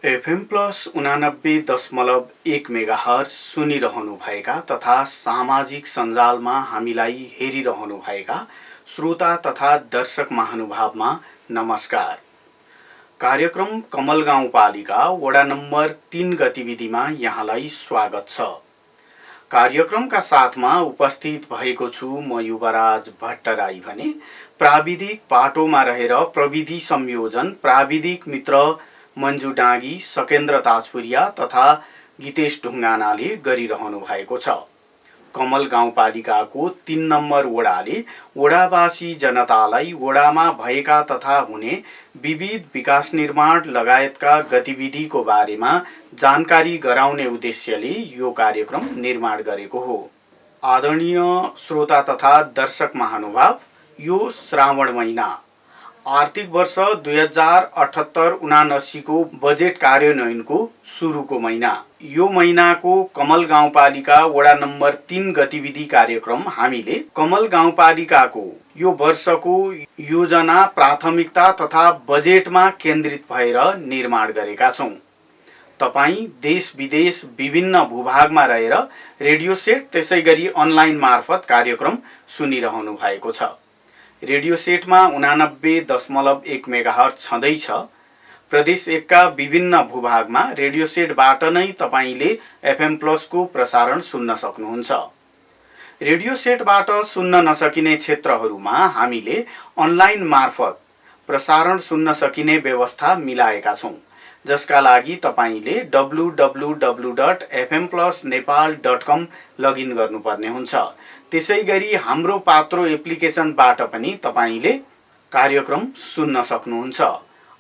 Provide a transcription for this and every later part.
FM plus 89.1 megahertz सुनिरहनुभएका तथा सामाजिक सञ्जालमा हामीलाई हेरिरहनुभएका श्रोता तथा दर्शक महानुभावमा नमस्कार। कार्यक्रम कमल गाउँपालिका वडा नम्बर 3 गतिविधिमा यहाँलाई स्वागत छ। कार्यक्रमका साथमा उपस्थित भएको छु म युवराज भट्टराई भने प्राविधिक पाटोमा रहेर प्रविधि संयोजन प्राविधिक मित्र मन्जु डाँगी, सकेन्द्र ताजपुरिया तथा गीतेश ढुङ्गानाले गरिरहनु भएको छ। कमल गाउँपालिकाको 3 नम्बर वडाले वडावासी जनतालाई वडामा भएका तथा हुने विविध विकास निर्माण लगायतका गतिविधिको बारेमा जानकारी गराउने उद्देश्यले यो कार्यक्रम निर्माण गरेको हो। आदरणीय श्रोता तथा दर्शक महानुभाव, यो श्रावण महिना आर्थिक वर्ष 2078-79 को बजेट कार्यान्वयनको सुरुको महिना। यो महिनाको कमल गाउँपालिका वडा नम्बर 3 गतिविधि कार्यक्रम हामीले कमल गाउँपालिकाको यो वर्षको योजना प्राथमिकता तथा बजेटमा केन्द्रित भएर निर्माण गरेका छौं। तपाई देश विदेश विभिन्न भूभागमा रहेर रेडियो सेट त्यसैगरी अनलाइन मार्फत कार्यक्रम सुनिरहनु भएको छ। रेडियो सेटमा 89.1 मेगाहर्ज छँदैछ। प्रदेश 1 का विभिन्न भूभागमा रेडियो सेटबाट नै तपाईले एफएम प्लस को प्रसारण सुन्न सक्नुहुन्छ। रेडियो सेटबाट सुन्न नसकिने क्षेत्रहरूमा हामीले अनलाइन मार्फत प्रसारण सुन्न सकिने व्यवस्था मिलाएका छौं, जसका लागि तपाईले www.fmplusnepal.com लगइन गर्नुपर्ने हुन्छ। त्यसैगरी हाम्रो पात्रो एप्लिकेसनबाट पनि तपाईले कार्यक्रम सुन्न सक्नुहुन्छ।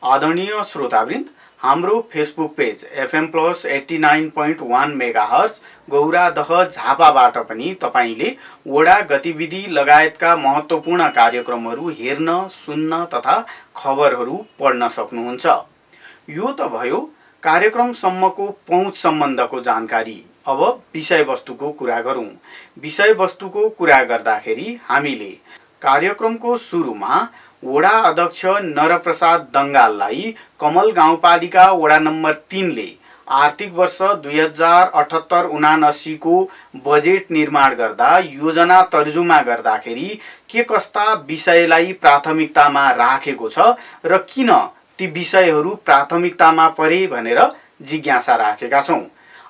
आदरणीय श्रोतावृन्द, हाम्रो Facebook page FM plus 89.1 megahertz Gauradaha झापाबाट पनि तपाईले वडा गतिविधि लगायतका महत्त्वपूर्ण कार्यक्रमहरू हेर्न, सुन्न तथा खबरहरू पढ्न सक्नुहुन्छ। यो त भयो कार्यक्रमसम्मको पहुँच सम्बन्धको जानकारी। अब विषयवस्तुको कुरा गरौँ। विषयवस्तुको कुरा गर्दाखेरि हामीले कार्यक्रमको सुरुमा वडा अध्यक्ष नरप्रसाद दङ्गाललाई कमल गाउँपालिका वडा नम्बर 3 ले आर्थिक वर्ष 2078-79 को बजेट निर्माण गर्दा योजना तर्जुमा गर्दाखेरि के कस्ता विषयलाई प्राथमिकतामा राखेको छ र किन ती विषयहरू प्राथमिकतामा परे भनेर जिज्ञासा राखेका छौं।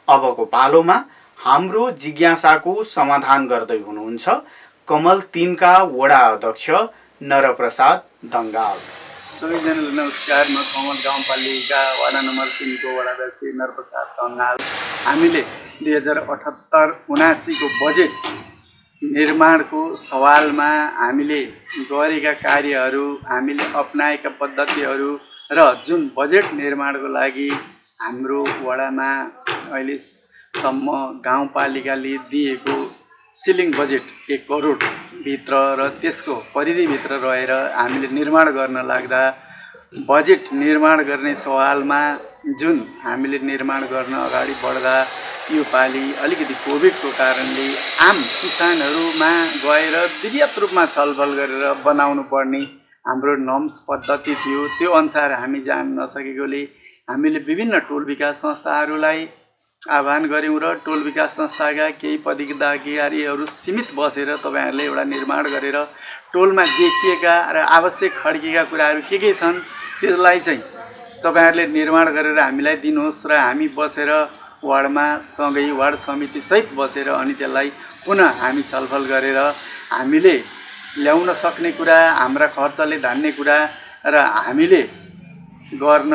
अबको पालोमा हाम्रो जिज्ञासाको समाधान गर्दै हुनुहुन्छ कमल 3 का वडा अध्यक्ष नरप्रसाद दङ्गाल। सबैजनालाई नमस्कार। म कमल गाउँपालिका वडा नम्बर 3 को वडा अध्यक्ष नरप्रसाद दङ्गाल। हामीले 2078-79 को बजेट निर्माणको सवालमा हामीले गरेका कार्यहरू, हामीले अपनाएका पद्धतिहरू र जुन बजेट निर्माणको लागि हाम्रो वडामा अहिलेसम्म गाउँपालिकाले दिएको सिलिङ बजेट 1 करोड भित्र र त्यसको परिधिभित्र रहेर हामीले निर्माण गर्न लाग्दा बजेट निर्माण गर्ने सवालमा जुन हामीले निर्माण गर्न अगाडि बढ्दा यो पालि अलिकति कोभिडको कारणले आम किसानहरूमा गएर विधिवत रूपमा छलफल गरेर बनाउनु पर्ने हाम्रो नर्म्स पद्धति थियो। त्यो अनुसार हामी जान नसकेकोले हामीले विभिन्न टोल विकास संस्थाहरूलाई आह्वान गर्यौं र टोल विकास संस्थाका केही पदाधिकारीहरू सीमित बसेर तपाईहरुले एउटा निर्माण गरेर टोलमा देखिएका र आवश्यक खड्किएका कुराहरू के छन् त्यसलाई चाहिँ तपाईहरुले निर्माण गरेर हामीलाई दिनुहोस् र हामी बसेर वार्डमा सँगै वार्ड समिति सहित बसेर अनि त्यसलाई पुनः हामी छलफल गरेर हामीले ल्याउन सक्ने कुरा, हाम्रा खर्चले धान्ने कुरा र हामीले गर्न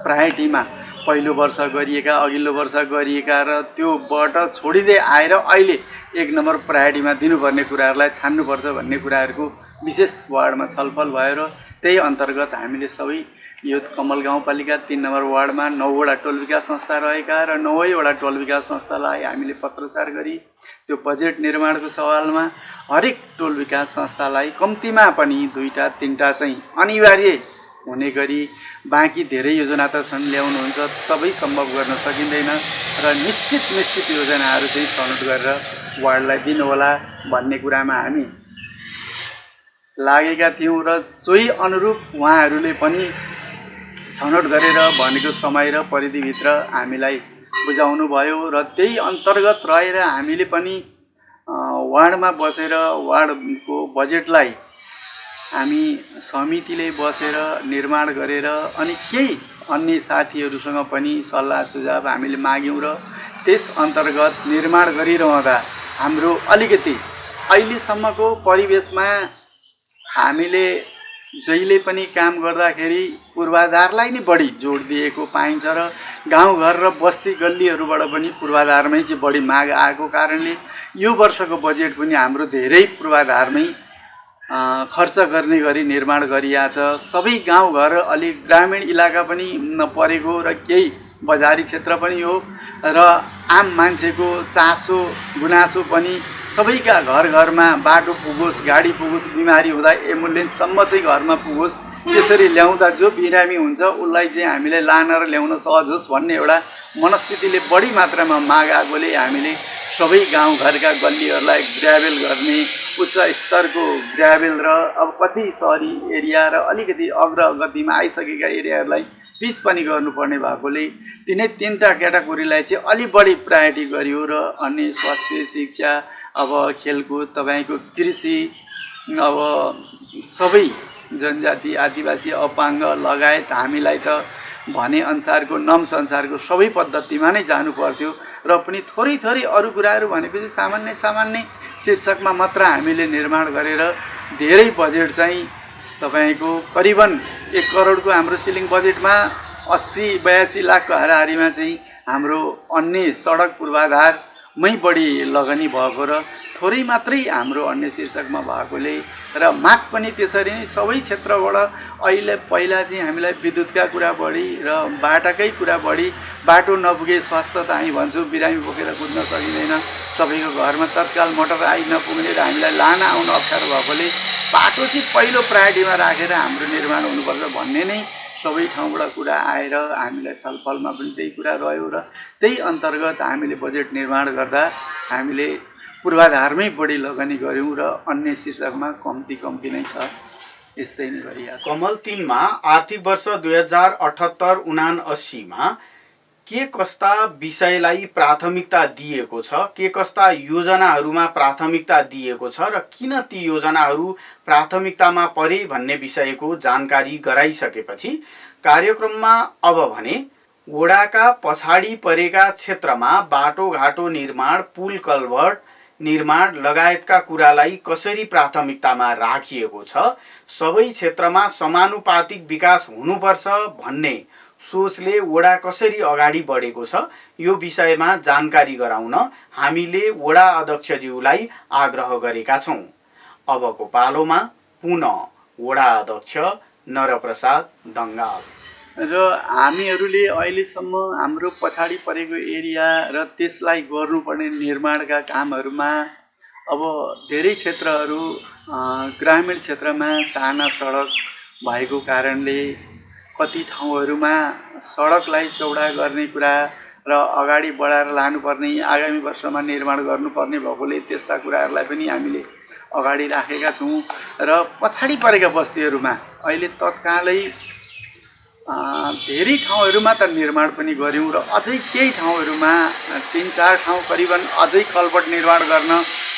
प्रायोरिटीमा पहिलो वर्ष गरिएका, अघिल्लो वर्ष गरिएका र त्योबाट छोडिदै आएर अहिले 1 नम्बर प्रायोरिटीमा दिनुपर्ने कुराहरूलाई छान्नुपर्छ भन्ने कुराहरूको विशेष वार्डमा छलफल भयो र त्यही अन्तर्गत हामीले सबै यो कमल गाउँपालिका 3 नम्बर वार्डमा 9 वटा टोल विकास संस्था रहेका र 9 वटा टोल विकास संस्थालाई हामीले पत्रचार गरी त्यो बजेट निर्माणको सवालमा हरेक टोल विकास संस्थालाई कम्तीमा पनि 2टा 3टा चाहिँ अनिवार्य हुने गरी, बाँकी धेरै योजना त छन् ल्याउनुहुन्छ, सबै सम्भव गर्न सकिँदैन र निश्चित योजनाहरू चाहिँ छनौट गरेर वार्डलाई दिनु होला भन्ने कुरामा हामी लागेका थियौं र सोही अनुरूप उहाँहरूले पनि छनौट गरेर भनेको समय र परिधिभित्र हामीलाई बुझाउनु भयो र त्यही अन्तर्गत रहेर हामीले पनि वार्डमा बसेर वार्डको बजेटलाई हामी समितिले बसेर निर्माण गरेर अनि केही अन्य साथीहरूसँग पनि सल्लाह सुझाव हामीले माग्यौँ र त्यस अन्तर्गत निर्माण गरिरहँदा हाम्रो अलिकति अहिलेसम्मको परिवेशमा हामीले जहिले पनि काम गर्दाखेरि पूर्वाधारलाई नै बढी जोड दिएको पाइन्छ र गाउँघर र बस्ती गल्लीहरूबाट पनि पूर्वाधारमै चाहिँ बढी माग आएको कारणले यो वर्षको बजेट पनि हाम्रो धेरै पूर्वाधारमै खर्च गर्ने गरी निर्माण गरिएको छ। सबै गाउँघर अलिक ग्रामीण इलाका पनि परेको र केही बजारी क्षेत्र पनि हो र आम मान्छेको चासो गुनासो पनि सबैका घर घरमा बाटो पुगोस्, गाडी पुगोस्, बिमारी हुँदा एम्बुलेन्ससम्म चाहिँ घरमा पुगोस्, त्यसरी ल्याउँदा जो बिरामी हुन्छ उसलाई चाहिँ हामीले लान र ल्याउन सहज होस् भन्ने एउटा मनस्थितिले बढी मात्रामा माग आएकोले हामीले सबै गाउँघरका गल्लीहरूलाई ग्राभेल गर्ने उच्च स्तरको ग्राभेल र अब कति सहरी एरिया र अलिकति अग्रगतिमा आइसकेका एरियाहरूलाई पिच पनि गर्नुपर्ने भएकोले तिनै तिनवटा क्याटेगोरीलाई चाहिँ अलि बढी प्रायोरिटी गरियो र अन्य स्वास्थ्य, शिक्षा, अब खेलकुद, तपाईँको कृषि, अब सबै जनजाति आदिवासी अपाङ्ग लगायत हामीलाई त भने अनुसारको नम्स अनुसारको सबै पद्धतिमा नै जानु पर्थ्यो र पनि थोरै थोरै अरू कुराहरू भनेपछि सामान्य सामान्य शीर्षकमा मात्र हामीले निर्माण गरेर धेरै बजेट चाहिँ तपाईको करिबन 1 करोडको हाम्रो सिलिङ बजेटमा 80-82 लाखको हाराहारीमा चाहिँ हाम्रो अन्य सडक पूर्वाधारमै बढी लगानी भएको र थोरै मात्रै हाम्रो अन्य शीर्षकमा भएकोले र माग पनि त्यसरी नै सबै क्षेत्रबाट अहिले पहिला चाहिँ हामीलाई विद्युतका कुरा बढी र बाटाकै कुरा बढी, बाटो नपुगे स्वास्थ्य त हामी भन्छौँ बिरामी बोकेर कुद्न सकिँदैन, सबैको घरमा तत्काल मोटर आइ नपुग्ने र हामीलाई लान आउन अप्ठ्यारो भएकोले बाटो चाहिँ पहिलो प्रायोरिटीमा राखेर हाम्रो निर्माण हुनुपर्छ भन्ने नै सबै ठाउँबाट कुरा आएर हामीलाई छलफलमा पनि त्यही कुरा रह्यो र त्यही अन्तर्गत हामीले बजेट निर्माण गर्दा हामीले पूर्वाधारमै बढी लगानी गऱ्यौँ र अन्य शीर्षकमा कम्ती नै छ। यस्तै नै गरिएको छ। कमल 3 मा आर्थिक वर्ष 2078-79 मा के कस्ता विषयलाई प्राथमिकता दिएको छ, के कस्ता योजनाहरूमा प्राथमिकता दिएको छ र किन ती योजनाहरू प्राथमिकतामा परे भन्ने विषयको जानकारी गराइसकेपछि कार्यक्रममा अब भने वडाका पछाडि परेका क्षेत्रमा बाटोघाटो निर्माण, पुल कल्भर्ट निर्माण लगायतका कुरालाई कसरी प्राथमिकतामा राखिएको छ, सबै क्षेत्रमा समानुपातिक विकास हुनुपर्छ भन्ने सोचले वडा कसरी अगाडि बढेको छ, यो विषयमा जानकारी गराउन हामीले वडा अध्यक्षज्यूलाई आग्रह गरेका छौँ। अबको पालोमा पुनः वडा अध्यक्ष नरप्रसाद दङ्गाल। र हामीहरूले अहिलेसम्म हाम्रो पछाडि परेको एरिया र त्यसलाई गर्नुपर्ने निर्माणका कामहरूमा अब धेरै क्षेत्रहरू ग्रामीण क्षेत्रमा साना सडक भएको कारणले कति ठाउँहरूमा सडकलाई चौडा गर्ने कुरा र अगाडि बढाएर लानुपर्ने आगामी वर्षमा निर्माण गर्नुपर्ने भएकोले त्यस्ता कुराहरूलाई पनि हामीले अगाडि राखेका छौँ र पछाडि परेका बस्तीहरूमा अहिले तत्कालै धेरै ठाउँहरूमा त निर्माण पनि गऱ्यौँ र अझै केही ठाउँहरूमा 3-4 ठाउँ करिबन अझै कल्भर्ट निर्माण गर्न,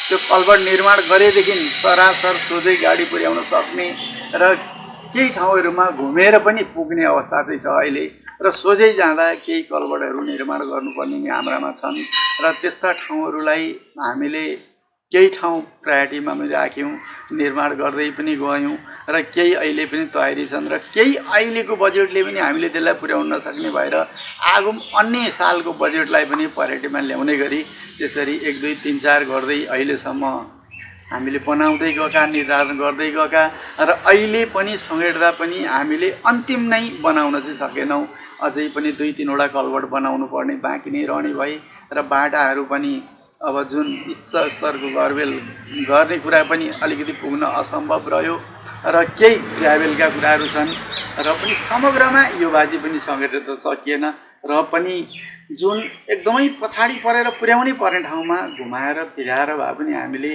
त्यो कल्भर्ट निर्माण गरेदेखि सरासर सोझै गाडी पुर्याउन सक्ने र केही ठाउँहरूमा घुमेर पनि पुग्ने अवस्था चाहिँ छ अहिले र सोझै जाँदा केही कल्भर्टहरू निर्माण गर्नुपर्ने नि हाम्रामा छन् र त्यस्ता ठाउँहरूलाई हामीले केही ठाउँ प्रायोरिटीमा पनि राख्यौँ, निर्माण गर्दै पनि गयौँ र केही अहिले पनि तयारी छन् र केही अहिलेको बजेटले पनि हामीले त्यसलाई पुर्याउन नसक्ने भएर अन्य सालको बजेटलाई पनि प्रायोरिटीमा ल्याउने गरी त्यसरी 1, 2, 3, 4 गर्दै अहिलेसम्म हामीले बनाउँदै गएका, निर्धारण गर्दै गएका र अहिले पनि समेट्दा पनि हामीले अन्तिम नै बनाउन चाहिँ सकेनौँ। अझै पनि 2-3 वटा कल्भर्ट बनाउनु पर्ने बाँकी नै रहने भए र बाटाहरू पनि अब जुन उच्च स्तरको गर्वेल गर्ने कुरा पनि अलिकति पुग्न असम्भव रह्यो र केही ग्राभेलका कुराहरू छन् र पनि समग्रमा यो बाजी पनि समेटेर त सकिएन र पनि जुन एकदमै पछाडि परेर पुर्याउनै पर्ने ठाउँमा घुमाएर फिराएर भए पनि हामीले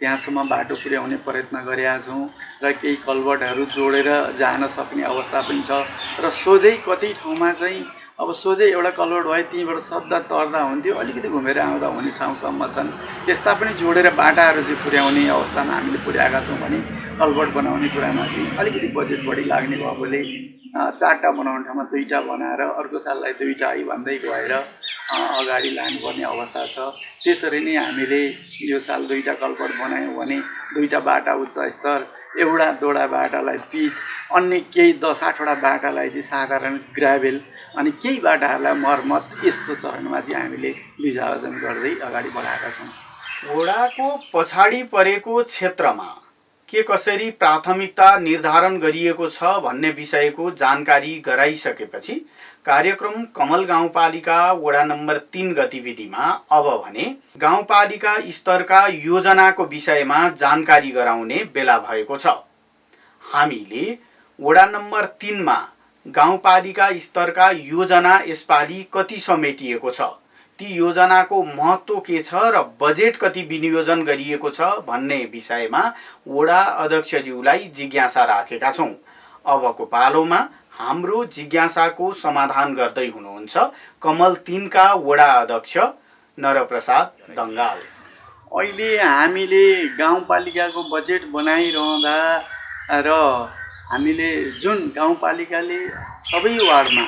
त्यहाँसम्म बाटो पुर्याउने प्रयत्न गरेका छौँ र केही कल्भर्टहरू जोडेर जान सक्ने अवस्था पनि छ र सोझै कति ठाउँमा चाहिँ अब सोझै एउटा कल्भर्ट भए त्यहीँबाट सद्दा तर्दा हुन्थ्यो, अलिकति घुमेर आउँदा हुने ठाउँसम्म छन्। त्यस्ता पनि जोडेर बाटाहरू चाहिँ पुर्याउने अवस्थामा हामीले पुर्याएका छौँ भने कल्भर्ट बनाउने कुरामा चाहिँ अलिकति बजेट बढी लाग्ने भएकोले 4टा बनाउने ठाउँमा 2टा बनाएर अर्को साललाई 2टा है भन्दै गएर अगाडि लानुपर्ने अवस्था छ। त्यसरी नै हामीले यो साल 2टा कल्भर्ट बनायौँ भने 2टा बाटा उच्च स्तर, एउटा दोडा बाटालाई पिच, अन्य केही 10-8वटा बाटालाई चाहिँ साधारण ग्राभेल अनि केही बाटाहरूलाई मर्मत, यस्तो चरणमा चाहिँ हामीले विभाजन गर्दै अगाडि बढाएका छौँ। वडाको पछाडि परेको क्षेत्रमा के कसरी प्राथमिकता निर्धारण गरिएको छ भन्ने विषयको जानकारी गराइसकेपछि कार्यक्रम कमल गाउँपालिका वडा नम्बर 3 गतिविधिमा अब भने गाउँपालिका स्तरका योजनाको विषयमा जानकारी गराउने बेला भएको छ। हामीले वडा नम्बर 3 मा गाउँपालिका स्तरका योजना यसपालि कति समेटिएको छ, ती योजनाको महत्त्व के छ र बजेट कति विनियोजन गरिएको छ भन्ने विषयमा वडा अध्यक्षज्यूलाई जिज्ञासा राखेका छौँ। अबको पालोमा हाम्रो जिज्ञासाको समाधान गर्दै हुनुहुन्छ कमल 3 का वडा अध्यक्ष नरप्रसाद दङ्गाल। अहिले हामीले गाउँपालिकाको बजेट बनाइरहँदा र हामीले जुन गाउँपालिकाले सबै वार्डमा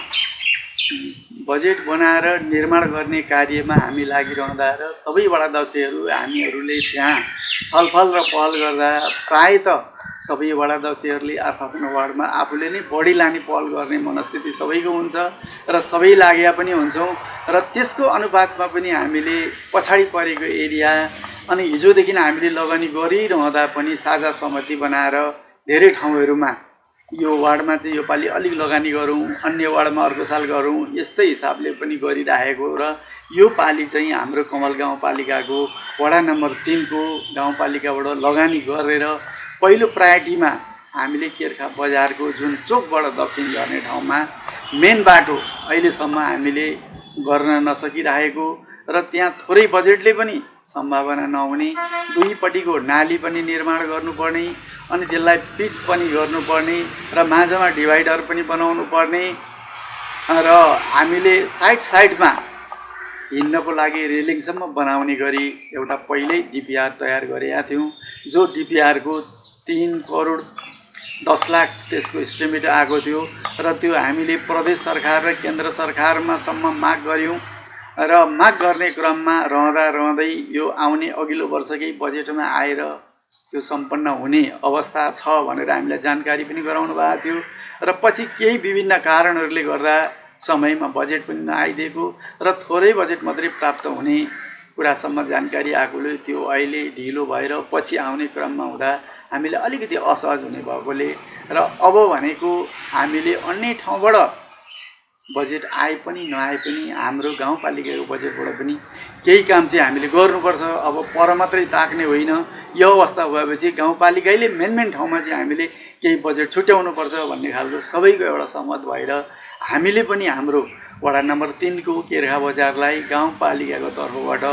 बजेट बनाएर निर्माण गर्ने कार्यमा हामी लागिरहँदा र सबै वडाध्यक्षहरू हामीहरूले त्यहाँ छलफल र पहल गर्दा प्रायः त सबै वडाध्यक्षहरूले आफ्नो वार्डमा आफूले नै बढी लाने पहल गर्ने मनस्थिति सबैको हुन्छ र सबै लागेका पनि हुन्छौँ र त्यसको अनुपातमा पनि हामीले पछाडि परेको एरिया अनि हिजोदेखि हामीले लगानी गरिरहँदा पनि साझा सहमति बनाएर धेरै ठाउँहरूमा यो वार्डमा चाहिँ योपालि अलिक लगानी गरौँ, अन्य वार्डमा अर्को साल गरौँ, यस्तै हिसाबले पनि गरिरहेको र यो पालि चाहिँ हाम्रो कमल गाउँपालिकाको वडा नम्बर 3 को गाउँपालिकाबाट लगानी गरेर पहिलो प्रायोरिटीमा हामीले केर्खा बजारको जुन चोकबाट दक्षिण झर्ने ठाउँमा मेन बाटो अहिलेसम्म हामीले गर्न नसकिरहेको र त्यहाँ थोरै बजेटले पनि सम्भावना नहुने, दुईपट्टिको नाली पनि निर्माण गर्नुपर्ने अनि त्यसलाई पिच पनि गर्नुपर्ने र माझमा डिभाइडर पनि बनाउनु पर्ने र हामीले साइडमा हिँड्नको लागि रेलिङसम्म बनाउने गरी एउटा पहिल्यै डिपिआर तयार गरेका थियौँ, जो डिपिआरको 3 करोड 10 लाख त्यसको इस्टिमेट आएको थियो र त्यो हामीले प्रदेश सरकार र केन्द्र सरकारमा सम्म माग गऱ्यौँ र माग गर्ने क्रममा रहँदै यो आउने अघिल्लो वर्षकै बजेटमा आएर त्यो सम्पन्न हुने अवस्था छ भनेर हामीलाई जानकारी पनि गराउनु भएको थियो र पछि केही विभिन्न कारणहरूले गर्दा समयमा बजेट पनि नआइदिएको र थोरै बजेट मात्रै प्राप्त हुने कुरासम्म जानकारी आएकोले त्यो अहिले ढिलो भएर पछि आउने क्रममा हुँदा हामीले अलिकति असहज हुने भएकोले र अब भनेको हामीले अन्य ठाउँबाट बजेट आए पनि नआए पनि हाम्रो गाउँपालिकाको बजेटबाट पनि केही काम चाहिँ हामीले गर्नुपर्छ। अब पर मात्रै ताक्ने होइन, यो अवस्था भएपछि गाउँपालिकाले मेन ठाउँमा चाहिँ हामीले केही बजेट छुट्याउनुपर्छ भन्ने खालको सबैको एउटा सहमत भएर हामीले पनि हाम्रो वडा नम्बर 3 को केर्खा बजारलाई गाउँपालिकाको तर्फबाट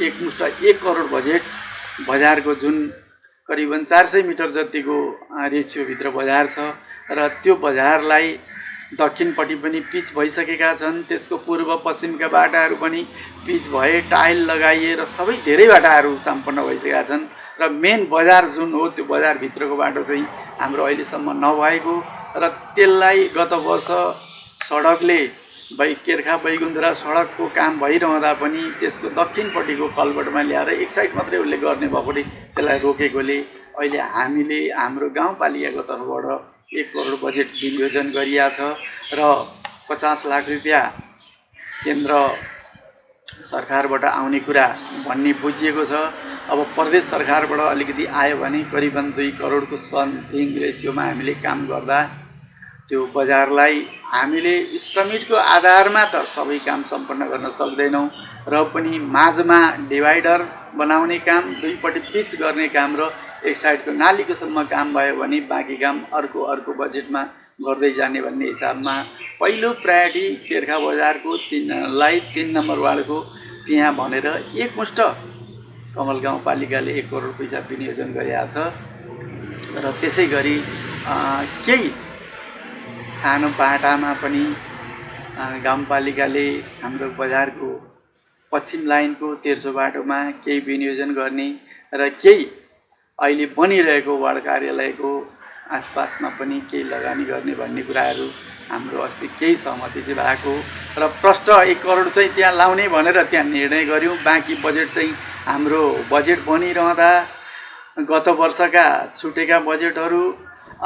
एकमुष्ट 1 करोड बजेट, बजारको जुन करिबन 400 मिटर जतिको रेसियोभित्र बजार छ र त्यो बजारलाई दक्षिणपट्टि पनि पिच भइसकेका छन्, त्यसको पूर्व पश्चिमका बाटाहरू पनि पिच भए, टाइल लगाइए र सबै धेरै बाटाहरू सम्पन्न भइसकेका छन् र मेन बजार जुन हो त्यो बजारभित्रको बाटो चाहिँ हाम्रो अहिलेसम्म नभएको र त्यसलाई गत वर्ष सडकले केर्खा बैगुन्धरा सडकको काम भइरहँदा पनि त्यसको दक्षिणपट्टिको कल्भर्टमा ल्याएर एक साइड मात्रै उसले गर्ने भएकोले त्यसलाई रोकेकोले अहिले हामीले हाम्रो गाउँपालिकाको तर्फबाट 1 करोड बजेट विनियोजन गरिया छ र 50 लाख रुपियाँ केन्द्र सरकारबाट आउने कुरा भन्ने बुझिएको छ। अब प्रदेश सरकारबाट अलिकति आयो भने करिबन 2 करोडको समथिङ रेसियोमा हामीले काम गर्दा त्यो बजारलाई हामीले इस्टिमेटको आधारमा त सबै काम सम्पन्न गर्न सक्दैनौँ र पनि माझमा डिभाइडर बनाउने काम, दुईपट्टि पिच गर्ने काम र एक साइडको नालीको सम्म काम भयो भने बाँकी काम अर्को बजेटमा गर्दै जाने भन्ने हिसाबमा पहिलो प्रायोरिटी केर्खा बजारको 3 नम्बर वार्डको त्यहाँ भनेर एकमुष्ट कमल गाउँपालिकाले 1 करोड पैसा विनियोजन गरेको छ। र त्यसै गरी केही सानो बाटामा पनि गाउँपालिकाले हाम्रो बजारको पश्चिम लाइनको तेर्सो बाटोमा केही विनियोजन गर्ने र केही अहिले बनिरहेको वार्ड कार्यालयको आसपासमा पनि केही लगानी गर्ने भन्ने कुराहरू हाम्रो अस्ति केही सहमति चाहिँ भएको र प्रष्ट 1 करोड चाहिँ त्यहाँ लाउने भनेर त्यहाँ निर्णय गऱ्यौँ। बाँकी बजेट चाहिँ हाम्रो बजेट बनिरहँदा गत वर्षका छुटेका बजेटहरू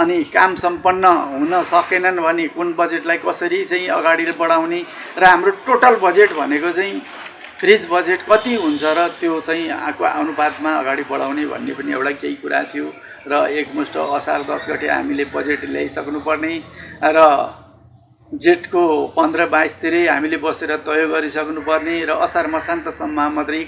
अनि काम सम्पन्न हुन सकेनन् भने कुन बजेटलाई कसरी चाहिँ अगाडि बढाउने र हाम्रो टोटल बजेट भनेको चाहिँ फ्रिज बजेट कति हुन्छ र त्यो चाहिँ आको अनुपातमा अगाडि बढाउने भन्ने पनि एउटा केही कुरा थियो। र एकमुष्ट असार 10 गते हामीले बजेट ल्याइसक्नुपर्ने र जेठको 15-22 तिरै हामीले बसेर तय गरिसक्नुपर्ने र असार मसान्तसम्म मात्रै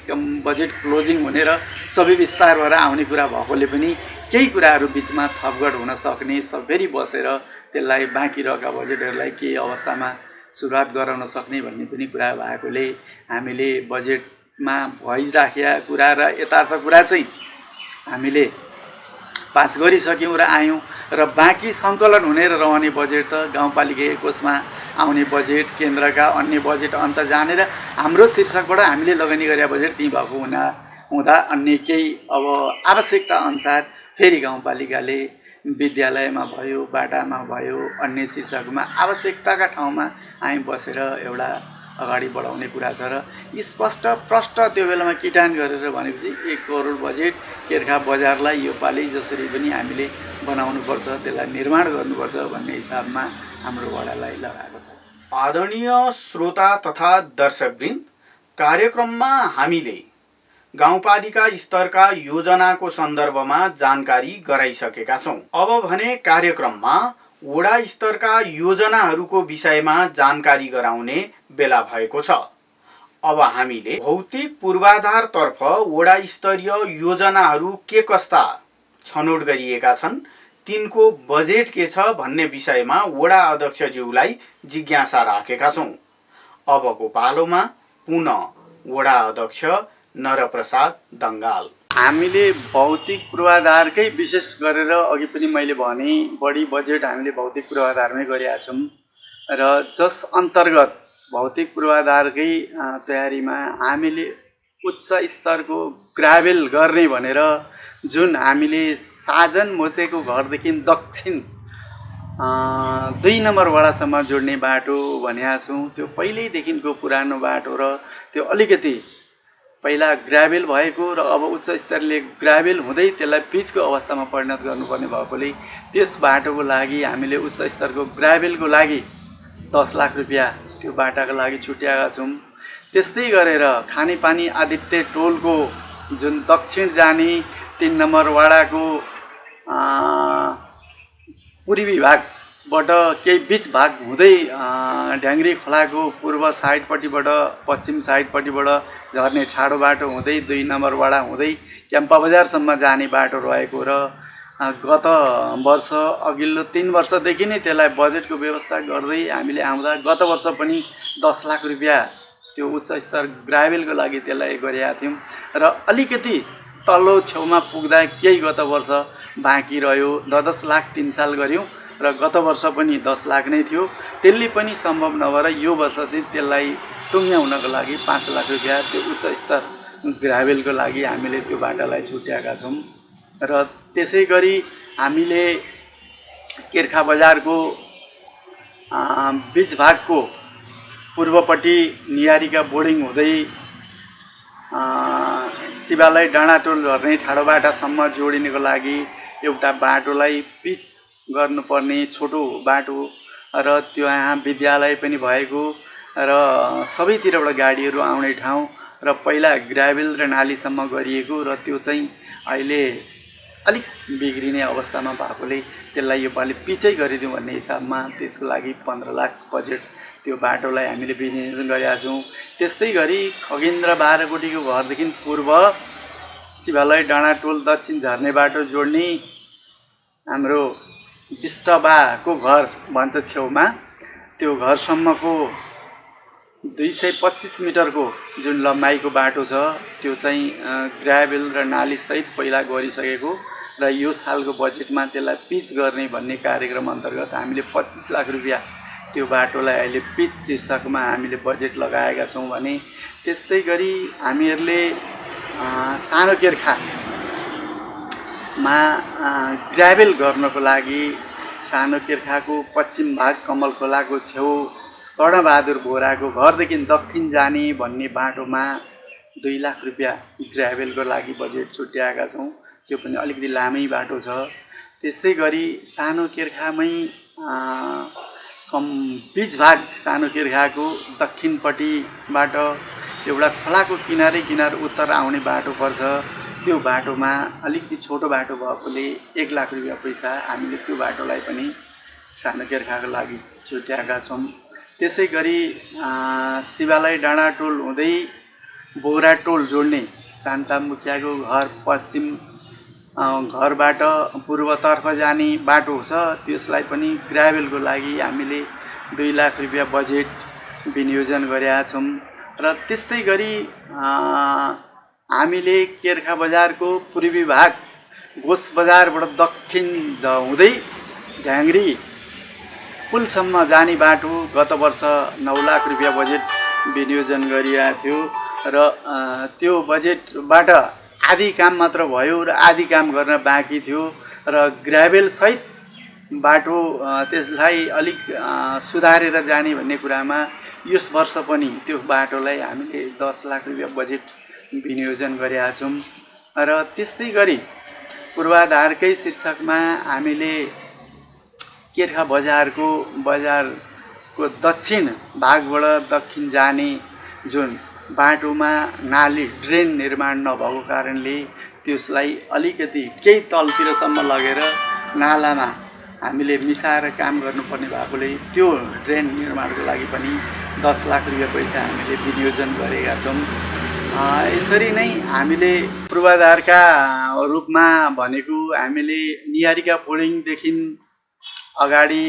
बजेट क्लोजिङ हुने र सबै विस्तार भएर आउने कुरा भएकोले पनि केही कुराहरू बिचमा थपगड हुन सक्ने सबैरी बसेर त्यसलाई बाँकी रहेका बजेटहरूलाई केही अवस्थामा सुरुवात गराउन सक्ने भन्ने पनि कुरा भएकोले हामीले बजेटमा भइराखेका कुरा र यथार्थ कुरा चाहिँ हामीले पास गरिसक्यौँ र आयौँ। र बाँकी सङ्कलन हुने र रहने बजेट त गाउँपालिका कोषमा आउने बजेट, केन्द्रका अन्य बजेट अन्त जाने र हाम्रो शीर्षकबाट हामीले लगानी गरेका बजेट त्यहीँ भएको हुँदा अन्य केही अब आवश्यकता अनुसार फेरि गाउँपालिकाले विद्यालयमा भयो, बाटामा भयो, अन्य शीर्षकमा आवश्यकताका ठाउँमा हामी बसेर एउटा अगाडि बढाउने कुरा छ। र स्पष्ट प्रष्ट त्यो बेलामा किटान गरेर भनेपछि 1 करोड बजेट केर्खा बजारलाई योपालि जसरी पनि हामीले बनाउनुपर्छ, त्यसलाई निर्माण गर्नुपर्छ भन्ने हिसाबमा हाम्रो वडालाई लगाएको छ। आदरणीय श्रोता तथा दर्शकवृन्द, कार्यक्रममा हामीले गाउँपालिका स्तरका योजनाको सन्दर्भमा जानकारी गराइसकेका छौँ। अब भने कार्यक्रममा वडा स्तरका योजनाहरूको विषयमा जानकारी गराउने बेला भएको छ। अब हामीले भौतिक पूर्वाधारतर्फ वडा स्तरीय योजनाहरू के कस्ता छनौट गरिएका छन्, तिनको बजेट के छ भन्ने विषयमा वडा अध्यक्षज्यूलाई जिज्ञासा राखेका छौँ। अबको पालोमा पुनः वडा अध्यक्ष नरप्रसाद दङ्गाल। हामीले भौतिक पूर्वाधारकै विशेष गरेर अघि पनि मैले भने बढी बजेट हामीले भौतिक पूर्वाधारमै गरेका छौँ र जस अन्तर्गत भौतिक पूर्वाधारकै तयारीमा हामीले उच्च स्तरको ग्राभेल गर्ने भनेर जुन हामीले साजन मोचेको घरदेखि दक्षिण 2 नम्बर वडासम्म जोड्ने बाटो भनेका छौँ। त्यो पहिल्यैदेखिको पुरानो बाटो र त्यो अलिकति पहिला ग्राभेल भएको र अब उच्च स्तरले ग्राभेल हुँदै त्यसलाई पिचको अवस्थामा परिणत गर्नुपर्ने भएकोले त्यस बाटोको लागि हामीले उच्च स्तरको ग्राभेलको लागि 10 लाख रुपियाँ त्यो बाटाको लागि छुट्याएका छौँ। त्यस्तै गरेर खानेपानी आदित्य टोलको जुन दक्षिण जाने 3 नम्बर वडाको पूर्वी भागबाट केही बिच भाग हुँदै ढ्याङ्ग्री खोलाको पूर्व साइडपट्टिबाट पश्चिम साइडपट्टिबाट झर्ने ठाडो बाटो हुँदै 2 नम्बर वडा हुँदै क्याम्पा बजारसम्म जाने बाटो रहेको र गत वर्ष अघिल्लो 3 वर्षदेखि नै त्यसलाई बजेटको व्यवस्था गर्दै हामीले आउँदा गत वर्ष पनि 10 लाख रुपियाँ त्यो उच्च स्तर ग्राभेलको लागि त्यसलाई गरेका थियौँ र अलिकति तल्लो छेउमा पुग्दा केही गत वर्ष बाँकी रह्यो। 10 लाख 3 साल गऱ्यौँ र गत वर्ष पनि 10 लाख नै थियो। त्यसले पनि सम्भव नभएर यो वर्ष चाहिँ त्यसलाई टुङ्ग्याउनको लागि 5 लाख रुपियाँ त्यो उच्च स्तर ग्राभेलको लागि हामीले त्यो बाटालाई छुट्याएका छौँ। र त्यसै गरी हामीले केर्खा बजारको बिच भागको पूर्वपट्टि नियारीका बोर्डिङ हुँदै शिवालय डाँडाटोल झर्ने ठाडो बाटासम्म जोडिनको लागि एउटा बाटोलाई पिच गर्नुपर्ने छोटो बाटो र त्यो यहाँ विद्यालय पनि भएको र सबैतिरबाट गाडीहरू आउने ठाउँ र पहिला ग्राभेल र नालीसम्म गरिएको र त्यो चाहिँ अहिले अलिक बिग्रिने अवस्थामा भएकोले त्यसलाई योपालि पिचै गरिदिउँ भन्ने हिसाबमा त्यसको लागि 15 लाख बजेट त्यो बाटोलाई हामीले विनियोजन गरेका छौँ। त्यस्तै गरी खगेन्द्र बाह्रकोटीको घरदेखि पूर्व शिवालय डाँडाटोल दक्षिण झर्ने बाटो जोड्ने हाम्रो विष्टबाको घर भन्छ छेउमा त्यो घरसम्मको 225 मिटरको जुन लम्बाइको बाटो छ त्यो चाहिँ ग्राभेल र नालीसहित पहिला गरिसकेको र यो सालको बजेटमा त्यसलाई पिच गर्ने भन्ने कार्यक्रम अन्तर्गत हामीले 25 लाख रुपियाँ त्यो बाटोलाई अहिले पिच शीर्षकमा हामीले बजेट लगाएका छौँ भने त्यस्तै गरी हामीहरूले सानो केर्खामा ग्राभेल गर्नको लागि सानो केर्खाको पश्चिम भाग कमल खोलाको छेउ कर्णबहादुर बोराको घरदेखि दक्षिण जाने भन्ने बाटोमा 2 लाख रुपियाँ ग्राभेलको लागि बजेट छुट्याएका छौँ। त्यो पनि अलिकति लामै बाटो छ। त्यसै गरी सानो केर्खामै बीच भाग सानो केर्खाको दक्षिणपट्टिबाट एउटा खोलाको किनार उत्तर आउने बाटो पर्छ। त्यो बाटोमा अलिकति छोटो बाटो भएकोले 1 लाख रुपियाँ पैसा हामीले त्यो बाटोलाई पनि सानो केर्खाको लागि छुट्याएका छौँ। त्यसै गरी शिवालय डाँडा टोल हुँदै बोरा टोल जोड्ने शान्ता मुखियाको घर पश्चिम घरबाट पूर्वतर्फ जाने बाटो छ, त्यसलाई पनि ग्राभेलको लागि हामीले 2 लाख रुपियाँ बजेट विनियोजन गरेका छौँ। र त्यस्तै गरी हामीले केर्खा बजारको पूर्वी भाग गोस बजारबाट दक्षिण हुँदै ढ्याङ्ग्री पुलसम्म जाने बाटो गत वर्ष 9 लाख रुपियाँ बजेट विनियोजन गरिएको थियो र त्यो बजेटबाट आधी काम मात्र भयो र आधी काम गर्न बाँकी थियो र ग्राभेल सहित बाटो त्यसलाई अलिक सुधारेर जाने भन्ने कुरामा यस वर्ष पनि त्यो बाटोलाई हामीले 10 लाख रुपियाँ बजेट विनियोजन गरेका छौँ। र त्यस्तै गरी पूर्वाधारकै शीर्षकमा हामीले केर्खा बजारको दक्षिण भागबाट दक्षिण जाने जुन बाटोमा नाली ड्रेन निर्माण नभएको कारणले त्यसलाई अलिकति केही तलतिरसम्म लगेर नालामा हामीले मिसाएर काम गर्नुपर्ने भएकोले त्यो ड्रेन निर्माणको लागि पनि 10 लाख रुपियाँ पैसा हामीले विनियोजन गरेका छौँ। यसरी नै हामीले पूर्वाधारका रूपमा भनेको हामीले निहारिका फोडिङदेखि अगाडि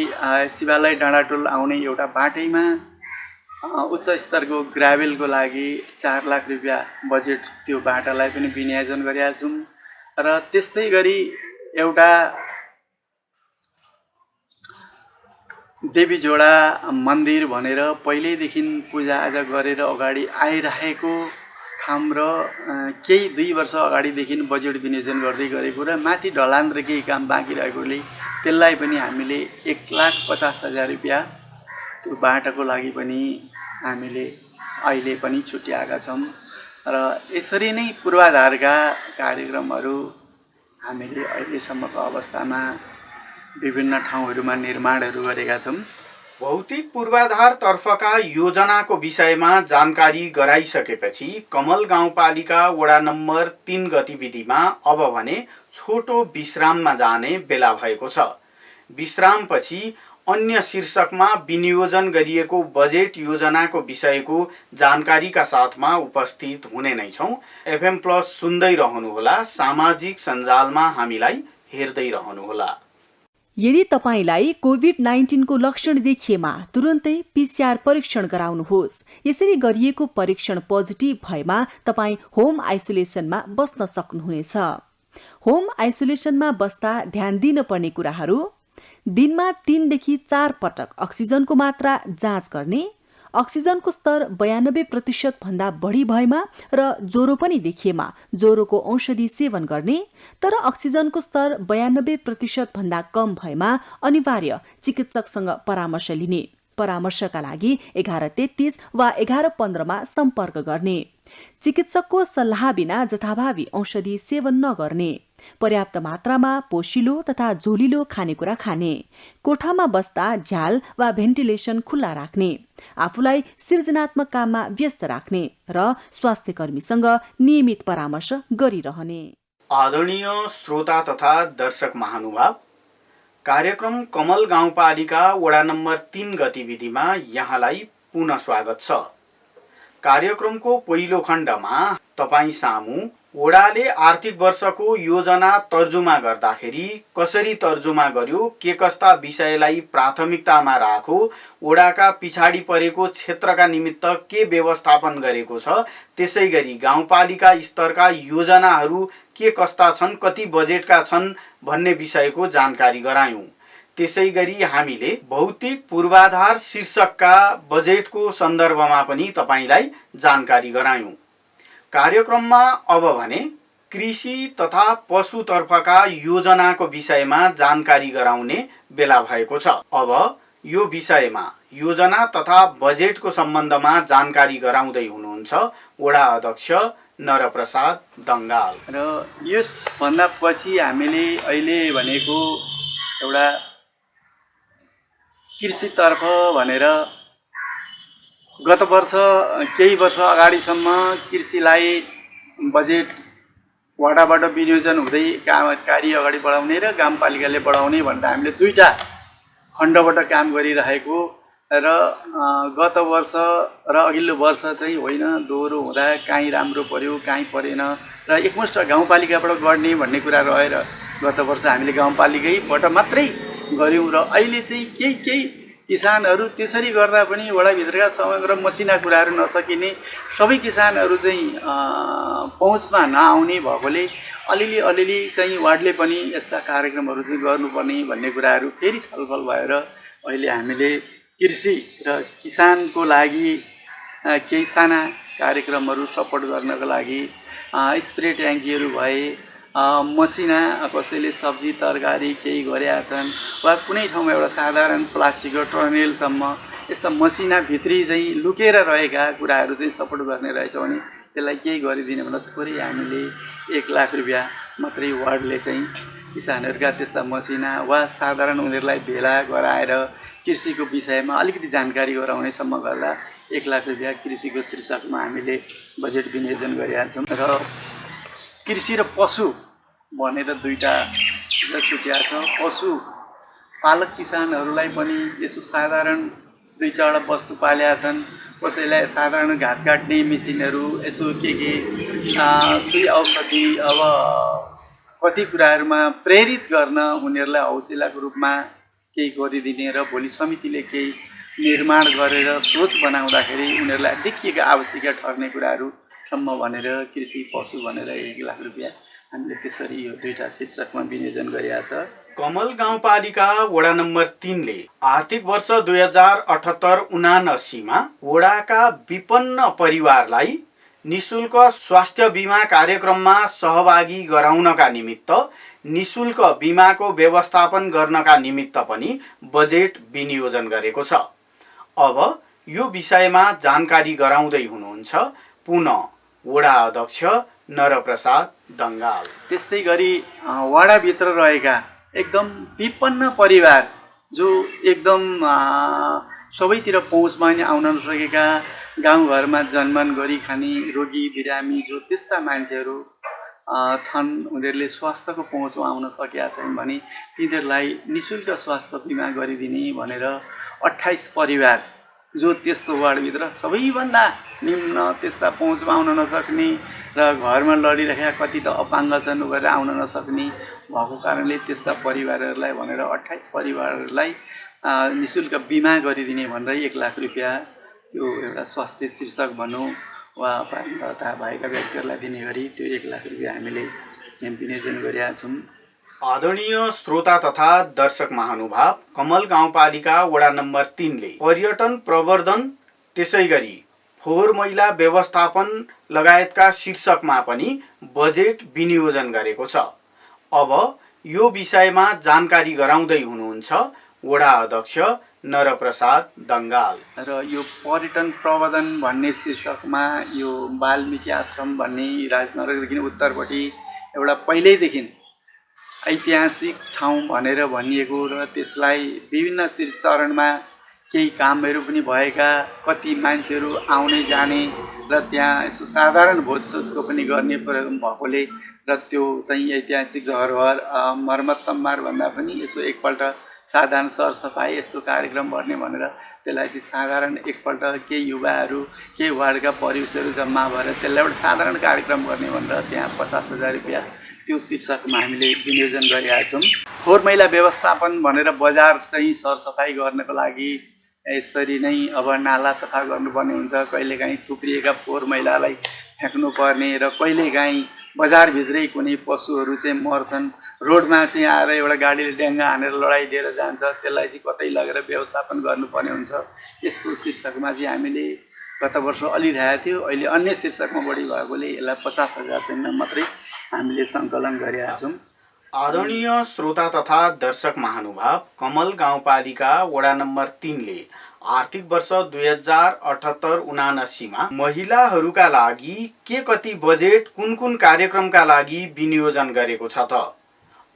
शिवालय डाँडाटोल आउने एउटा बाटैमा उच्च स्तरको ग्राभेलको लागि 4 लाख रुपियाँ बजेट त्यो बाटालाई पनि विनियोजन गरेका छौँ। र त्यस्तै गरी एउटा देवीझोडा मन्दिर भनेर पहिल्यैदेखि पूजाआजा गरेर अगाडि आइरहेको ठाउँ र केही 2 वर्ष अगाडिदेखि बजेट विनियोजन गर्दै गरेको र माथि ढलान र केही काम बाँकी रहेकोले त्यसलाई पनि हामीले 1,50,000 रुपियाँ त्यो बाटाको लागि पनि हामीले अहिले पनि छुट्याएका छौँ। र यसरी नै पूर्वाधारका कार्यक्रमहरू हामीले अहिलेसम्मको अवस्थामा विभिन्न ठाउँहरूमा निर्माणहरू गरेका छौँ। भौतिक पूर्वाधार तर्फका योजनाको विषयमा जानकारी गराइसकेपछि कमल गाउँपालिका वडा नम्बर 3 गतिविधिमा अब भने छोटो विश्राममा जाने बेला भएको छ। विश्रामपछि अन्य शीर्षकमा विनियोजन गरिएको बजेट योजनाको विषयको जानकारीका साथमा उपस्थित हुने नै छौँ। एफएम प्लस सुन्दै रहनुहोला, सामाजिक सञ्जालमा हामीलाई हेर्दै रहनुहोला। यदि तपाईलाई कोभिड-19 को लक्षण देखिएमा तुरुन्तै पीसीआर परीक्षण गराउनुहोस्। यसरी गरिएको परीक्षण पोजिटिभ भएमा तपाई होम आइसोलेसनमा बस्न सक्नुहुनेछ। होम आइसोलेसनमा बस्दा ध्यान दिन पर्ने कुराहरू: दिनमा 3 देखि 4 पटक अक्सिजनको मात्रा जाँच गर्ने, अक्सिजनको स्तर 92% भन्दा बढी भएमा र ज्वरो पनि देखिएमा ज्वरोको औषधि सेवन गर्ने, तर अक्सिजनको स्तर 92% भन्दा कम भएमा अनिवार्य चिकित्सकसँग परामर्श लिने। परामर्शका लागि 1133 वा 1115 मा सम्पर्क गर्ने। चिकित्सकको सल्लाह बिना जथाभावी औषधि सेवन नगर्ने। पर्याप्त मात्रामा पोषिलो तथा झोलिलो खानेकुरा खाने। कोठामा बस्दा झ्याल वा भेन्टिलेसन खुल्ला राख्ने। आफूलाई सृजनात्मक काममा व्यस्त राख्ने र स्वास्थ्यकर्मीसँग नियमित परामर्श गरिरहने। आदरणीय श्रोता तथा दर्शक महानुभाव, कार्यक्रम कमल गाउँपालिका वडा नम्बर 3 गतिविधिमा यहाँलाई पुनः स्वागत छ। कार्यक्रमको पहिलो खण्डमा तपाईं सामु वडाले आर्थिक वर्षको योजना तर्जुमा गर्दाखेरि कसरी तर्जुमा गर्यो, के कस्ता विषयलाई प्राथमिकतामा राखो, वडाका पिछाडी परेको क्षेत्रका निमित्त के व्यवस्थापन गरेको छ, त्यसै गरी गाउँपालिका स्तरका योजनाहरू के कस्ता छन्, कति बजेटका छन् भन्ने विषयको जानकारी गरायौँ। त्यसै गरी हामीले भौतिक पूर्वाधार शीर्षकका बजेटको सन्दर्भमा पनि तपाईलाई जानकारी गरायौँ। कार्यक्रममा अब भने कृषि तथा पशुतर्फका योजनाको विषयमा जानकारी गराउने बेला भएको छ। अब यो विषयमा योजना तथा बजेटको सम्बन्धमा जानकारी गराउँदै हुनुहुन्छ वडा अध्यक्ष नरप्रसाद दङ्गाल। र यसभन्दा पछि हामीले अहिले भनेको एउटा कृषितर्फ भनेर गत वर्ष केही वर्ष अगाडिसम्म कृषिलाई बजेट वडाबाट विनियोजन हुँदै कार्य अगाडि बढाउने र गाउँपालिकाले बढाउने भनेर हामीले दुईटा खण्डबाट काम गरिरहेको र गत वर्ष र अघिल्लो वर्ष चाहिँ होइन, दोहोरो हुँदा काहीँ राम्रो पर्यो काहीँ परेन र एकमुष्ट गाउँपालिकाबाट गर्ने भन्ने कुरा रहेर गत वर्ष हामीले गाउँपालिकैबाट मात्रै गऱ्यौँ र अहिले चाहिँ केही किसानहरू त्यसरी गर्दा पनि वडाभित्रका समग्र मसिना कुराहरू नसकिने, सबै किसानहरू चाहिँ पहुँचमा नआउने भएकोले अलिअलि चाहिँ वार्डले पनि यस्ता कार्यक्रमहरू चाहिँ गर्नुपर्ने भन्ने कुराहरू फेरि छलफल भएर अहिले हामीले कृषि र किसानको लागि केही साना कार्यक्रमहरू सपोर्ट गर्नको लागि स्प्रे ट्याङ्कीहरू भए, मसिना कसैले सब्जी तरकारी केही गरेका छन् वा कुनै ठाउँमा एउटा साधारण प्लास्टिकको टर्नेलसम्म यस्ता मसिनाभित्री चाहिँ लुकेर रहेका कुराहरू चाहिँ सपोर्ट गर्ने रहेछ भने त्यसलाई केही गरिदिने भन्दा थोरै हामीले 1 लाख रुपियाँ मात्रै वार्डले चाहिँ किसानहरूका त्यस्ता मसिना वा साधारण उनीहरूलाई भेला गराएर कृषिको विषयमा अलिकति जानकारी गराउनेसम्म गर्दा 1 लाख रुपियाँ कृषिको शीर्षकमा हामीले बजेट विनियोजन गरेका छौँ। र कृषि र पशु भनेर दुईटा छुट्या छ। पशु पालक किसानहरूलाई पनि यसो साधारण 2-4 वस्तु पालेका छन्, कसैलाई साधारण घाँस काट्ने मेसिनहरू, यसो के सुई औषधि, अब कति कुराहरूमा प्रेरित गर्न उनीहरूलाई हौसलाको रूपमा केही गरिदिने र भोलि समितिले केही निर्माण गरेर सोच बनाउँदाखेरि उनीहरूलाई देखिएका आवश्यकता ठर्ने कुराहरूसम्म भनेर कृषि पशु भनेर 1 लाख रुपियाँ हामीले त्यसरी यो दुईटा शीर्षकमा विनियोजन गरिएको छ। कमल गाउँपालिका वडा नम्बर 3 ले आर्थिक वर्ष 2078-79 मा वडाका विपन्न परिवारलाई निशुल्क स्वास्थ्य बीमा कार्यक्रममा सहभागी गराउनका निमित्त निशुल्क बीमाको व्यवस्थापन गर्नका निमित्त पनि बजेट विनियोजन गरेको छ। अब यो विषयमा जानकारी गराउँदै हुनुहुन्छ पुनः वडा अध्यक्ष नरप्रसाद दङ्गाल। त्यस्तै गरी वडाभित्र रहेका एकदम विपन्न परिवार जो एकदम सबैतिर पहुँचमा नि आउन नसकेका, गाउँघरमा जन्मन गरी खाने रोगी बिरामी जो त्यस्ता मान्छेहरू छन्, उनीहरूले स्वास्थ्यको पहुँचमा आउन सकेका छैन भने तिनीहरूलाई निशुल्क स्वास्थ्य बिमा गरिदिने भनेर 28 परिवार जो त्यस्तो वार्डभित्र सबैभन्दा निम्न त्यस्ता पहुँचमा आउन नसक्ने र घरमा लडिरहेका कति त अपाङ्ग छन् गरेर आउन नसक्ने भएको कारणले त्यस्ता परिवारहरूलाई भनेर 28 परिवारहरूलाई निशुल्क बिमा गरिदिने भनेर 1 लाख रुपियाँ त्यो एउटा स्वास्थ्य शीर्षक भनौँ वा अपाङ्गता भएका व्यक्तिहरूलाई दिने गरी त्यो 1 लाख रुपियाँ हामीले विनियोजन गरेका छौँ। आदरणीय श्रोता तथा दर्शक महानुभाव, कमल गाउँपालिका वडा नम्बर 3 ले पर्यटन प्रवर्धन त्यसै गरी फोहोर मैला व्यवस्थापन लगायतका शीर्षकमा पनि बजेट विनियोजन गरेको छ। अब यो विषयमा जानकारी गराउँदै हुनुहुन्छ वडा अध्यक्ष नरप्रसाद दङ्गाल। र यो पर्यटन प्रवर्धन भन्ने शीर्षकमा यो वाल्मिकी आश्रम भन्ने राजनगरदेखि उत्तरपट्टि एउटा पहिल्यैदेखि ऐतिहासिक ठाउँ भनेर भनिएको र त्यसलाई विभिन्न चरणमा केही कामहरू पनि भएका, कति मान्छेहरू आउने जाने र त्यहाँ यसो साधारण भोजसोजको पनि गर्ने भएकोले र त्यो चाहिँ ऐतिहासिक धरोहर मर्मत सम्मार भन्दा पनि यसो एकपल्ट साधारण सरसफाइ यस्तो कार्यक्रम गर्ने भनेर त्यसलाई चाहिँ साधारण एकपल्ट केही युवाहरू केही वार्डका परिवेशहरू जम्मा भएर त्यसलाई एउटा साधारण कार्यक्रम गर्ने भनेर त्यहाँ 50,000 रुपियाँ त्यो शीर्षकमा हामीले विनियोजन गरेका छौँ। फोहोर मैला व्यवस्थापन भनेर बजार चाहिँ सरसफाइ गर्नको लागि यसरी नै अब नाला सफा गर्नुपर्ने हुन्छ, कहिलेकाहीँ थुप्रिएका फोहोर मैलालाई फ्याँक्नुपर्ने र कहिलेकाहीँ बजारभित्रै कुनै पशुहरू चाहिँ मर्छन्, रोडमा चाहिँ आएर एउटा गाडीले ड्याङ्गा हानेर लडाइदिएर जान्छ, त्यसलाई चाहिँ कतै लगेर व्यवस्थापन गर्नुपर्ने हुन्छ। यस्तो शीर्षकमा चाहिँ हामीले गत वर्ष अलिरहेको थियो, अहिले अन्य शीर्षकमा बढी भएकोले यसलाई 50,000 मात्रै हामीले सङ्कलन गरेका छौँ। आदरणीय श्रोता तथा दर्शक महानुभाव, कमल गाउँपालिका वडा नम्बर 3 ले आर्थिक वर्ष 2078-79 मा महिलाहरूका लागि के कति बजेट कुन कुन कार्यक्रमका लागि विनियोजन गरेको छ त?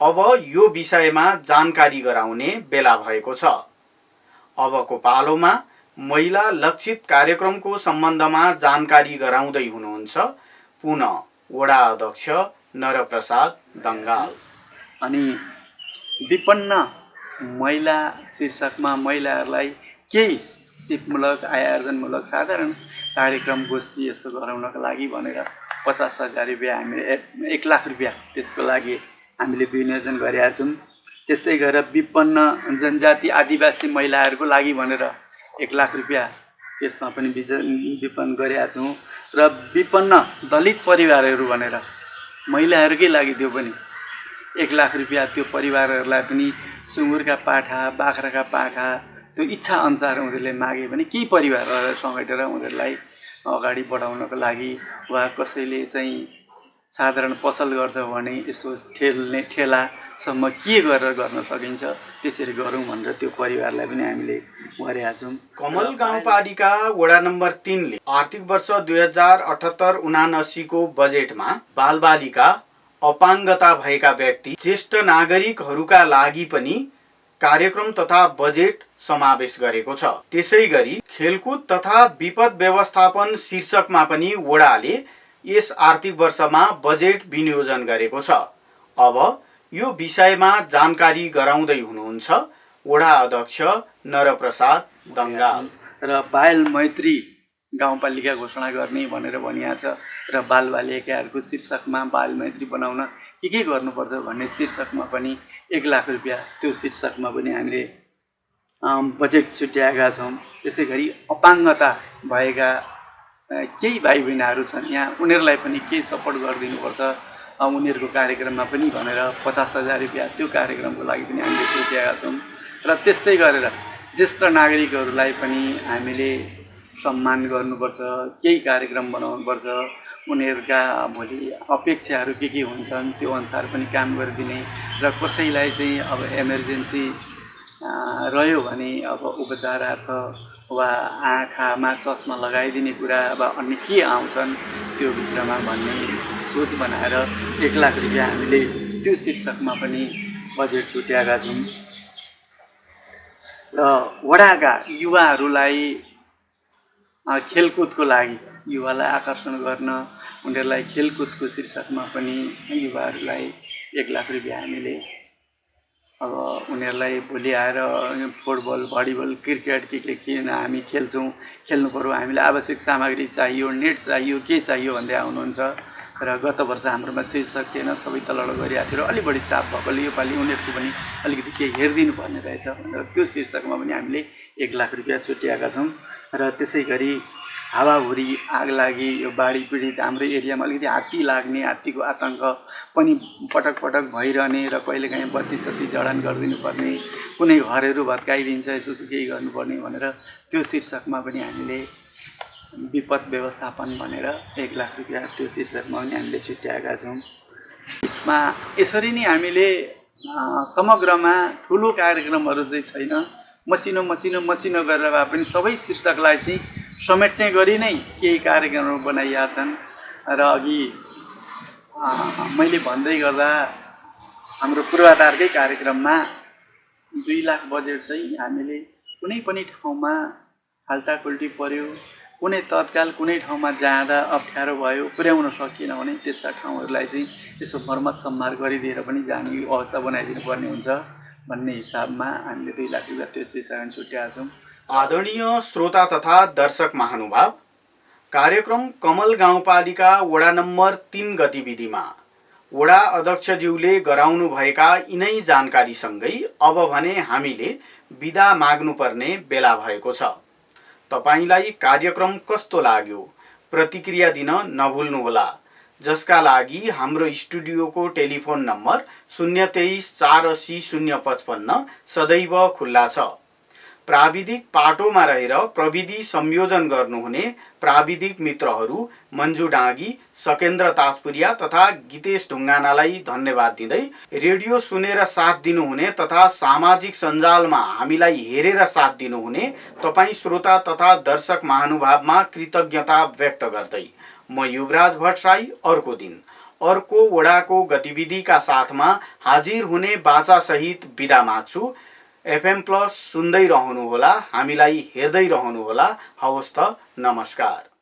अब यो विषयमा जानकारी गराउने बेला भएको छ। अबको पालोमा महिला लक्षित कार्यक्रमको सम्बन्धमा जानकारी गराउँदै हुनुहुन्छ पुनः वडा अध्यक्ष नरप्रसाद दङ्गाल। अनि विपन्न महिला शीर्षकमा महिलाहरूलाई केही सिपमूलक आयोजनमूलक साधारण कार्यक्रम गोष्ठी यस्तो गराउनको लागि भनेर 50,000 रुपियाँ हामीले 1 लाख रुपियाँ त्यसको लागि हामीले विनियोजन गरेका छौँ। त्यस्तै गरेर विपन्न जनजाति आदिवासी महिलाहरूको लागि भनेर 1 लाख रुपियाँ त्यसमा पनि विपन्न गरेका छौँ। र विपन्न दलित परिवारहरू भनेर महिलाहरूकै लागि त्यो पनि 1 लाख रुपियाँ त्यो परिवारहरूलाई पनि सुँगुरका पाठा बाख्राका पाठा त्यो इच्छा अनुसार उनीहरूले मागे भने केही परिवारहरूलाई समेटेर उनीहरूलाई अगाडि बढाउनको लागि वा कसैले चाहिँ साधारण पसल गर्छ भने यसो ठेलासम्म के गरेर गर्न सकिन्छ त्यसरी गरौँ भनेर त्यो परिवारलाई पनि हामीले गरेका छौँ। कमल गाउँपालिका वडा नम्बर 3 ले आर्थिक वर्ष 2078-79 को बजेटमा बालबालिका, अपाङ्गता भएका व्यक्ति, ज्येष्ठ नागरिकहरूका लागि पनि कार्यक्रम तथा बजेट समावेश गरेको छ। त्यसैगरी खेलकुद तथा विपद व्यवस्थापन शीर्षकमा पनि वडाले यस आर्थिक वर्षमा बजेट विनियोजन गरेको छ। अब यो विषयमा जानकारी गराउँदै हुनुहुन्छ वडा अध्यक्ष नरप्रसाद दङ्गाल। र बाल मैत्री गाउँपालिका घोषणा गर्ने भनेर भनिएको छ र बालबालिकाहरूको शीर्षकमा बाल मैत्री बनाउन के गर्नुपर्छ भन्ने शीर्षकमा पनि 1 लाख रुपियाँ त्यो शीर्षकमा पनि हामीले बजेट छुट्याएका छौँ। त्यसै गरी अपाङ्गता भएका केही भाइ बहिनीहरू छन् यहाँ, उनीहरूलाई पनि केही सपोर्ट गरिदिनुपर्छ उनीहरूको कार्यक्रममा पनि भनेर 50,000 रुपियाँ त्यो कार्यक्रमको लागि पनि हामीले छुट्याएका छौँ। र त्यस्तै गरेर ज्येष्ठ नागरिकहरूलाई पनि हामीले सम्मान गर्नुपर्छ, केही कार्यक्रम बनाउनुपर्छ, उनीहरूका भोलि अपेक्षाहरू के हुन्छन् त्यो अनुसार पनि काम गरिदिने र कसैलाई चाहिँ अब इमर्जेन्सी रह्यो भने अब उपचारार्थ वा आँखामा चस्मा लगाइदिने कुरा वा अन्य के आउँछन् त्यो भित्रमा भन्ने सोच बनाएर 1 लाख रुपियाँ हामीले त्यो शीर्षकमा पनि बजेट छुट्याएका छौँ। र वडाका युवाहरूलाई खेलकुदको लागि युवालाई आकर्षण गर्न उनीहरूलाई खेलकुदको शीर्षकमा पनि युवाहरूलाई 1 लाख रुपियाँ हामीले अब उनीहरूलाई भोलि आएर फुटबल, भलिबल, क्रिकेट किन हामी खेल्छौँ, खेल्नु पर्यो, हामीलाई आवश्यक सामग्री चाहियो, नेट चाहियो, के चाहियो भन्दै आउनुहुन्छ। र गत वर्ष हाम्रोमा शीर्षक थिएन, सबै तलड गरिरहेको थियो र अलि बढी चाप भएकोले योपालि उनीहरूको पनि अलिकति केही हेरिदिनु पर्ने रहेछ भनेर त्यो शीर्षकमा पनि हामीले 1 लाख रुपियाँ छुट्याएका छौँ। र त्यसै गरी हावाहुरी, आग लागि, यो बाढी पीडित हाम्रो एरियामा अलिकति हात्ती लाग्ने, हात्तीको आतङ्क पनि पटक पटक भइरहने र कहिलेकाहीँ बत्ती जडान गरिदिनु पर्ने, कुनै घरहरू भत्काइदिन्छ यसो केही गर्नुपर्ने भनेर त्यो शीर्षकमा पनि हामीले विपद व्यवस्थापन भनेर 1 लाख रुपियाँ त्यो शीर्षकमा पनि हामीले छुट्याएका छौँ। यसमा यसरी नै हामीले समग्रमा ठुलो कार्यक्रमहरू चाहिँ छैन, मसिनो गरेर भए पनि सबै शीर्षकलाई चाहिँ समेट्ने गरी नै केही कार्यक्रमहरू बनाइएका छन्। र अघि मैले भन्दै गर्दा हाम्रो पूर्वाधारकै कार्यक्रममा 2 लाख बजेट चाहिँ हामीले कुनै पनि ठाउँमा फाल्टाखुल्टी पर्यो, कुनै तत्काल कुनै ठाउँमा जाँदा अप्ठ्यारो भयो, पुर्याउन सकिएन भने त्यस्ता ठाउँहरूलाई चाहिँ यसो मर्मत सम्मार गरिदिएर पनि जाने अवस्था बनाइदिनु पर्ने हुन्छ। भन्ने हिसाबमा हामीले 2 लाख रुपियाँ त्यसै कारण छुट्याएका छौँ। आदरणीय श्रोता तथा दर्शक महानुभाव, कार्यक्रम कमल गाउँपालिका वडा नम्बर 3 गतिविधिमा वडा अध्यक्षज्यूले गराउनुभएका यिनै जानकारीसँगै अब भने हामीले बिदा माग्नुपर्ने बेला भएको छ। तपाईलाई कार्यक्रम कस्तो लाग्यो प्रतिक्रिया दिन नभुल्नुहोला, जसका लागि हाम्रो स्टुडियोको टेलिफोन नम्बर 023 480 055 सदैव खुल्ला छ। प्राविधिक पाटोमा रहेर प्रविधि संयोजन गर्नुहुने प्राविधिक मित्रहरू मन्जु डाँगी, सकेन्द्र ताजपुरिया तथा गीतेश ढुङ्गानालाई धन्यवाद दिँदै रेडियो सुनेर साथ दिनुहुने तथा सामाजिक सञ्जालमा हामीलाई हेरेर साथ दिनुहुने तपाईँ श्रोता तथा दर्शक महानुभावमा कृतज्ञता व्यक्त गर्दै म युवराज भट्टराई अर्को दिन अर्को वडाको गतिविधिका साथमा हाजिर हुने बाचासहित बिदा माग्छु। FM प्लस सुन्दै रहनुहोला, हामीलाई हेर्दै रहनुहोला। हवस् त, नमस्कार।